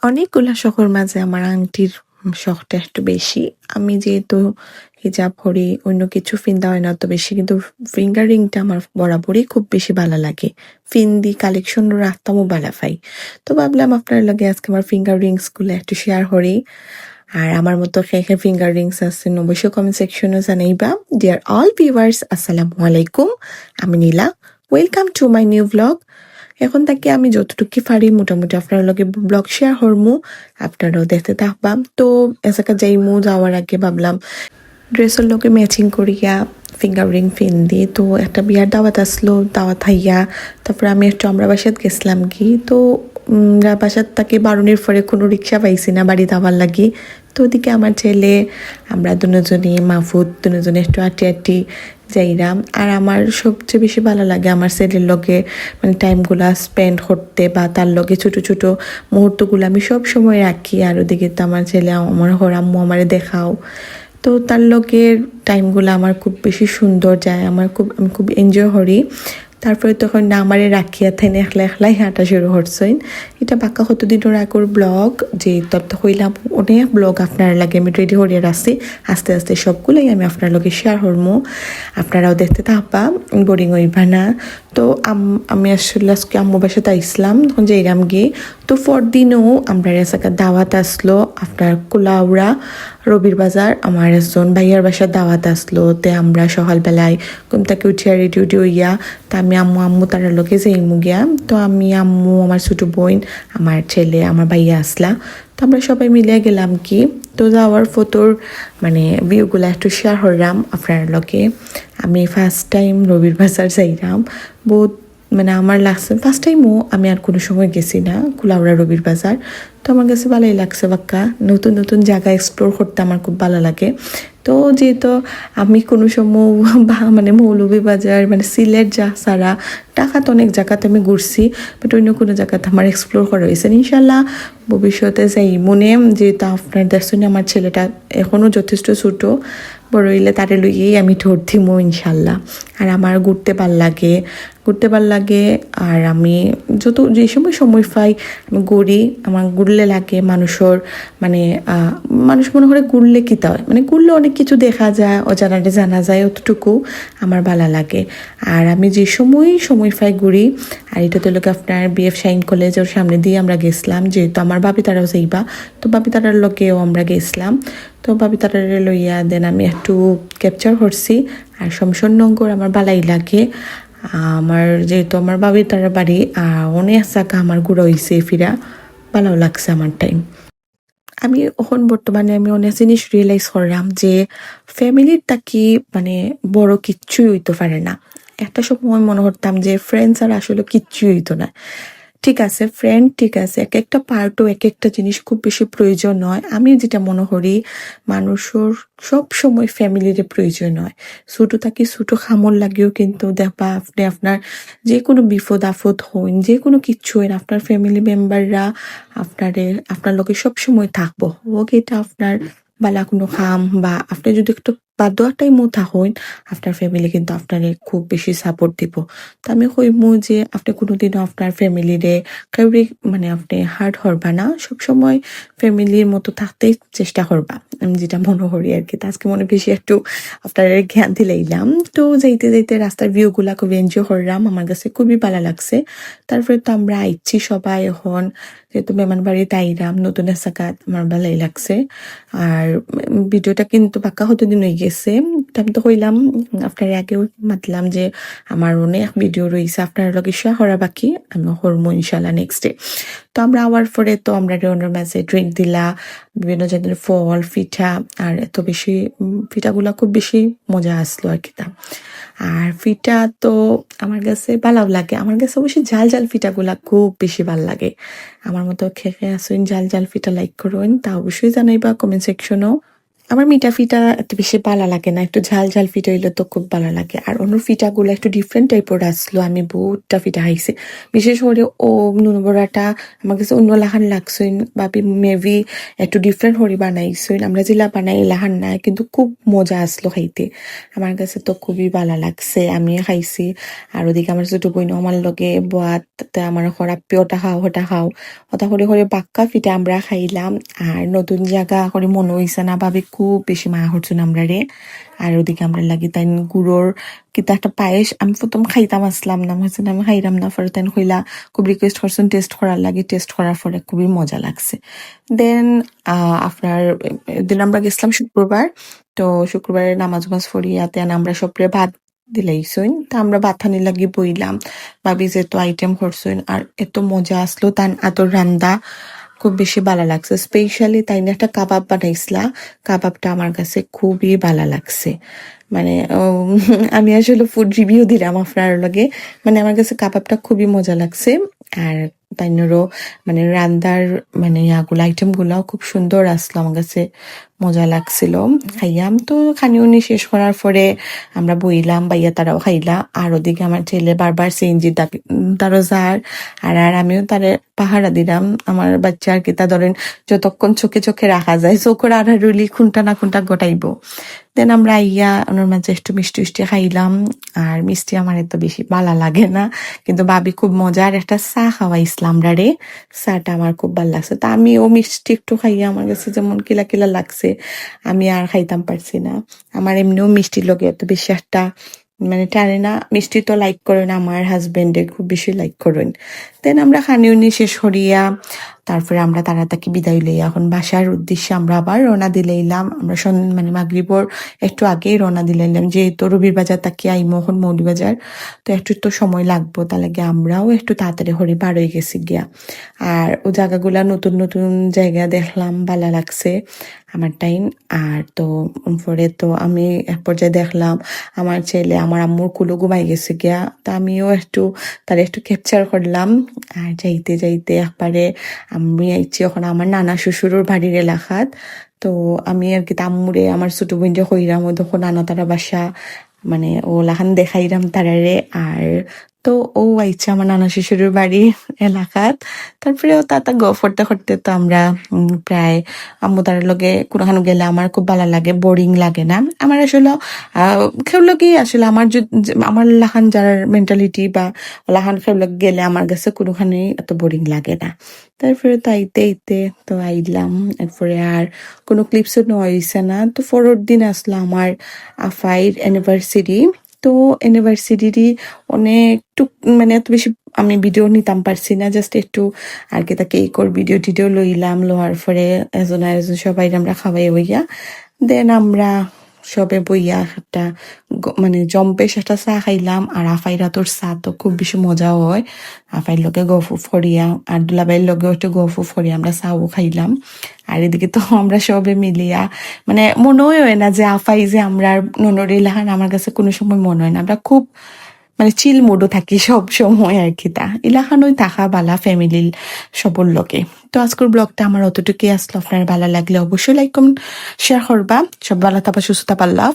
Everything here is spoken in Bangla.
অনেকগুলা শখের মাঝে আমার আংটির শখটা একটু বেশি। আমি যেহেতু হিজাব পরি, অন্য কিছু দেওয়া হয় না অত বেশি, কিন্তু ফিঙ্গার রিংটা আমার বরাবরই খুব বেশি ভালো লাগে। ফিন্দি কালেকশন রাখতামও ভালো পাই। তো ভাবলাম আপনার লগে আজকে আমার ফিঙ্গার রিংস গুলো একটু শেয়ার করি। আর আমার মতো ফিঙ্গার রিংস আছে অবশ্যই কমেন্ট সেকশনে জানাইবা। ডিয়ার অল ভিউয়ার্স, আসসালামু আলাইকুম। আমি Nila, welcome to my new blog. এখন থেকে আমি যতটুকু পারি মোটামুটি আপনার লগে ব্লগ শেয়ার করমু, আপনারাও দেখতে থাকবাম। তো এসাকা যাইমু, যাওয়ার আগে ভাবলাম ড্রেসের লগে ম্যাচিং করিয়া ফিঙ্গার রিং ফিন্দি। তো একটা বিয়ার দাওয়াত আসলো, দাওয়াত হাইয়া তারপরে আমি একটু আমরা বাসাত গেছিলাম কি। তো বাসার তাকে বারুনির পরে কোনো রিক্সা পাইছি না বাড়ি যাওয়ার লাগি। তো ওদিকে আমার ছেলে, আমরা দুজনই মাহফুদ দুজনে একটু আটি আটি যাইরাম। আর আমার সবচেয়ে বেশি ভালো লাগে আমার ছেলের লগে মানে টাইমগুলা স্পেন্ড করতে, বা তার লগে ছোট ছোট মুহূর্তগুলো আমি সব সময় রাখি। আর ওদিকে তো আমার ছেলে আমার আম্মু আমারে দেখাও, তো তার লগের টাইমগুলো আমার খুব বেশি সুন্দর যায়। আমি খুব এনজয় করি। তারপরে তখন না আমারে রাখিয়া থাইন একলা একলাই হাঁটা শুরু করছেন। এটা বাক্কা কতদিনের আগর ব্লগ, যে তত হইলাম অনেক ব্লগ আপনার লাগে আমি রেডি করিয়া রাখছি। আস্তে আস্তে সবগুলোই আমি আপনার লগে শেয়ার করবো, আপনারাও দেখতে থাকবা, বোরিং হইবা না। তো আমি আসলে আজকে আম্মু বাসাতে আইসলাম, তখন যাইরাম গিয়ে। তো দিনও আমরা এসাকা দাওয়াত আসলো আপনার কুলাউড়া রবির বাজার। আমার একজন ভাইয়ার বাসার দাওয়াত আসলো, তে আমরা সকালবেলায় ঘুম থেকে উঠিয়া রেডি হইয়া তা আমি আম্মু তার লোকে যাইমু গিয়া। তো আমি আম্মু, আমার ছোট বোন, আমার ছেলে, আমার ভাইয়া আসলা। তো আমরা সবাই মিলে গেলাম কি। তো যাওয়ার ফটোর মানে ভিউগুলো একটু শেয়ার করলাম আপনার লগে। আমি ফার্স্ট টাইম রবির বাজার যাইলাম, বহুত মানে আমার লাগছে ফার্স্ট টাইমও আমি আর কোনো সময় গেছি না কুলাউড়া রবির বাজার। তো আমার কাছে ভালোই লাগছে, বাক্কা নতুন নতুন জায়গা এক্সপ্লোর করতে আমার খুব ভালো লাগে। তো যেহেতু আমি কোনো সময় মানে মৌলভীবাজার মানে সিলেট যা ছাড়া ঢাকাতে অনেক জায়গাতে আমি ঘুরছি, বাট অন্য কোনো জায়গাতে আমার এক্সপ্লোর করা হয়েছে। ইনশাল্লাহ ভবিষ্যতে যাই মনে, যেহেতু আপনার দেখছেন আমার ছেলেটা এখনও যথেষ্ট ছোটো, বড় হইলে তারে লইয়েই আমি ঠোঁট দিমো ইনশাল্লাহ। আর আমার ঘুরতে ভাল লাগে। আর আমি যে সময় পাই আমি ঘুরি। আমার ঘুরলে লাগে মানুষের মানে মানুষ মনে করে ঘুরলে কী হয়, মানে ঘুরলে অনেক কিছু দেখা যায়, অজানাটা জানা যায়, অতটুকু আমার ভালো লাগে। আর আমি যে সময় পাই ঘুরি। আর এটা তো লোকে আপনার বিএফ শাইন কলেজের সামনে দিয়ে আমরা গেছিলাম, যেহেতু আমার বাপি তারাও যাইবা, তো বাপি তারার লোকেও আমরা গেছিলাম। তো বাপি তারারে লইয়া দেন আমি একটু ক্যাপচার করছি। আর শমশাননগর আমার ভালাই লাগে। আমার যেহেতু আমার বাবি তারা বাড়ি, অনেক জায়গা আমার ঘুরা হয়েছে ফিরা, ভালো লাগছে আমার টাইম। আমি এখন বর্তমানে আমি অনেক জিনিস রিয়েলাইজ করলাম যে ফ্যামিলির তাকি মানে বড় কিচ্ছুই হইতে পারে না। একটা সময় মনে করতাম যে ফ্রেন্ডস আর আসলে কিচ্ছুই হইতো না। ঠিক আছে ফ্রেন্ড, ঠিক আছে এক একটা পার্টও এক একটা জিনিস খুব বেশি প্রয়োজন নয়। আমি যেটা মনে করি মানুষের সব সময় ফ্যামিলির প্রয়োজন হয়। ছোটো থাকি ছোটো খামর লাগেও কিন্তু দেখবা আপনি আপনার যে কোনো বিপদ আপদ হইন, যে কোনো কিচ্ছু হইন, আপনার ফ্যামিলি মেম্বাররা আপনার লোকে সব সময় থাকবো। হোক এটা আপনার বালা কোনো কাম, বা আপনি যদি একটু বাদ দেওয়ার টাইমও থাকুন, আপনার ফ্যামিলি কিন্তু আপনারে খুব বেশি সাপোর্ট দিব। তো আমি কইমু যে আপনি কোনোদিনও আপনার ফ্যামিলিরে কাউরে মানে আপনি হার্ট হরবা না, সবসময় ফ্যামিলির মতো থাকতেই চেষ্টা করবা। আমি যেটা মনে করি আর কি। তো আজকে মনে বেশি একটু আপনার জ্ঞান দিলাইলাম। তো যাইতে যাইতে রাস্তার ভিউগুলা খুব এনজয় করলাম, আমার কাছে খুবই ভালো লাগছে। তারপরে তো আমরা আইচ্ছি সবাই এখন, যেহেতু মেহমান বাড়িতে আইলাম নতুন জায়গা, আমার ভালোই লাগছে। আর ভিডিওটা কিন্তু পাক্কা হতে দিন হয়ে গেছে। আমি তো কইলাম আপনার আগেও মাতলাম যে আমার অনেক ভিডিও রয়েছে আপনার লগে শেয়ার করা বাকি, আমি করবো ইনশাল্লাহ নেক্সট ডে। তো আমরা আওয়ার পরে তো আমরা রেওনার মাঝে ড্রিঙ্ক দিলা, বিভিন্ন ধরনের ফল পিঠা, আর এত বেশি পিঠাগুলা খুব বেশি মজা আসলো আর কি। আর পিঠা তো আমার কাছে ভালো লাগে, আমার কাছে অবশ্যই ঝাল ঝাল পিঠাগুলা খুব বেশি ভাল লাগে। আমার মতো খেয়ে আসুন, ঝাল ঝাল পিঠা লাইক করুন, তা অবশ্যই জানাইবা কমেন্ট সেকশনও। আমার মিঠা ফিটা এত বেশি ভালো লাগে না, একটু ঝাল ঝাল ফিটা হইলে তো খুব ভালো লাগে। আর অন্য ফিটাগুলো একটু ডিফারেন্ট টাইপের আসলো, আমি বহুতটা ফিটা খাইছি। বিশেষ করে ও নুন বড়াটা আমার কাছে অন্য লাহান লাগছইন, ভাবি মেবি একটু ডিফারেন্ট হরি বানাইছইন, আমরা যেলা বানাই লাহান না, কিন্তু খুব মজা আসলো খাইতে। আমার কাছে তো খুবই ভালো লাগছে, আমি খাইছি। আর ওদিকে আমার ছোট বোন আমার লগে বাত আমার খরাপ ওটা খাও ওটা খাও ওটা করে করে বাক্কা ফিটা আমরা খাইলাম। আর নতুন জায়গা করে মনে হইছে না, ভাবি খুব বেশি মায়া হচ্ছুন আমরা রে। আর ওদিকে আমরা লাগি তাই গুড়োর কিতা একটা পায়েস, আমি প্রথম খাইতাম আসলাম না, হচ্ছে আমি খাইলাম না, পরে তাই কইলা খুব রিকোয়েস্ট করছেন টেস্ট করার লাগে, টেস্ট করার পরে খুবই মজা লাগছে। দেন আপনার দিন আমরা গেছিলাম শুক্রবার, তো শুক্রবারে নামাজ মাজ পড়িয়াতে আমরা সবরে ভাত দিলাইছইন, তা আমরা ভাত খানি লাগি বইলাম। ভাবি যে এত আইটেম করছইন আর এত মজা আসলো, তার আদর রান্দা খুব বেশি ভালো লাগছে। স্পেশালি তাই না একটা কাবাব বানাইছিলা, কাবাবটা আমার কাছে খুবই ভালো লাগছে। মানে আমি আসলে ফুড রিভিউ দিলাম আপনার লগে, মানে আমার কাছে কাবাবটা খুবই মজা লাগছে। আর তাইনেরও মানে রান্দার মানে ইয়াগুলো আইটেম গুলাও খুব সুন্দর আসলো, আমার কাছে মজা লাগছিল। খাইয়াম তো খানিউনি শেষ করার পরে আমরা বইলাম, বাইয়া তারাও খাইলা। আর ওদিকে আমার ছেলে বারবার সিএনজি তারও যার আর আমিও তারে পাহারা দিলাম। আমার বাচ্চা আর কি তা ধরেন যতক্ষণ চোখে চোখে রাখা যায়, চোখের আড়াড়ুলি খুনটা না খুনটা গোটাইবো। দেন আমরা আইয়া ওনার মাঝে একটু মিষ্টি উষ্টি খাইলাম। আর মিষ্টি আমার এত বেশি ভালো লাগে না, কিন্তু ভাবি খুব মজার একটা চা খাওয়াইছিলাম আমরা রে, চাটা আমার খুব ভালো লাগছে। তা আমিও মিষ্টি একটু খাইয়া আমার কাছে যেমন কিলা কিলা লাগছে, আমি আর খাইতাম পারছি না। আমার এমনিও মিষ্টির লগে এত বেশি একটা মানে টানে না, মিষ্টি তো লাইক করেন আমার হাজবেন্ডে খুব বেশি লাইক করেন। দেন আমরা খানিউনি শেষ করিয়া তারপরে আমরা তাড়াতাড়ি বিদায় লইয়া এখন বাসার উদ্দেশ্যে আমরা আবার রওনা দিলাইলাম। আমরা মানে মাগরিবর একটু আগেই রওনা দিলাইলাম, যেহেতু রবির বাজার তাকে আইমো এখন মৌলবাজার, তো একটু তো সময় লাগবো, তার লাগে আমরাও একটু তাড়াতাড়ি হরি বার হয়ে গেছি গিয়া। আর ও জায়গাগুলা নতুন নতুন জায়গা দেখলাম, ভালো লাগছে আমার টাইম। আর তো পরে তো আমি এক পর্যায়ে দেখলাম আমার ছেলে আমার আম্মুর কুলো ঘুমাই গেছে গিয়া, তা আমিও একটু তার একটু ক্যাপচার করলাম। আর যাইতে যাইতে একবারে আমি আইছি এখন আমার নানা শ্বশুরের বাড়ির এলাকাত। তো আমি আর কি আম্মুরে আমার ছোট বোনরে কইরাম, ও তখন নানা তারা বাসা মানে ও লাহান দেখাইরাম তারারে। আর তো ও আইছে আমার নানা শ্বশুরের বাড়ি এলাকাত। তারপরে ও তা গল্প করতে করতে তো আমরা প্রায় আম্মু তার লগে কোনোখানে গেলে আমার খুব ভালো লাগে, বোরিং লাগে না আমার আসলে। কেউ লগেই আসলে আমার আমার লাহান যার মেন্টালিটি বা লাহান কেউ লগে গেলে আমার কাছে কোনোখানেই এত বোরিং লাগে না। তারপরে তো আইতে আইতে তো আইলাম, এরপরে আর কোনো ক্লিপসও নেওয়া হয়েছে না। তো পরের দিন আসলো আমার আফাইর অ্যানিভার্সারি। তো অ্যানিভার্সারিরই অনেকটু মানে এত বেশি আমি ভিডিও নিতাম পারছি না, জাস্ট একটু আর কি তাকে ভিডিও টিডিও লইলাম, লোয়ার পরে এজন আরেকজন সবাই আমরা খাওয়াই হইয়া। দেন আমরা সবে বইয়া একটা মানে জম্পেশ একটা চা খাইলাম। আর আফাইরা তোর চা তো খুব বেশি মজাও হয়, আফাইর লগে গফুফ করিয়া আর দুলাবাইয়ের লগেও একটু গফুফ করিয়া আমরা চাও খাইলাম। আর এদিকে তো আমরা সবে মিলিয়া মানে মনে হয় না যে আফাই যে আমরা ননর ইলাহান, আমার কাছে কোনো সময় মনে হয় না, আমরা খুব মানে চিল মুডও থাকি সব সময় আর কি। তা ইলাহানই থাকা বালা ফ্যামিলির সবর লোকে। তো আজকের ব্লগটা আমার অতটুকুই আসলো, আপনার ভালো লাগলে অবশ্যই লাইক কমেন্ট শেয়ার করবা। সব ভালো থাকা সুস্থ পাল্লা।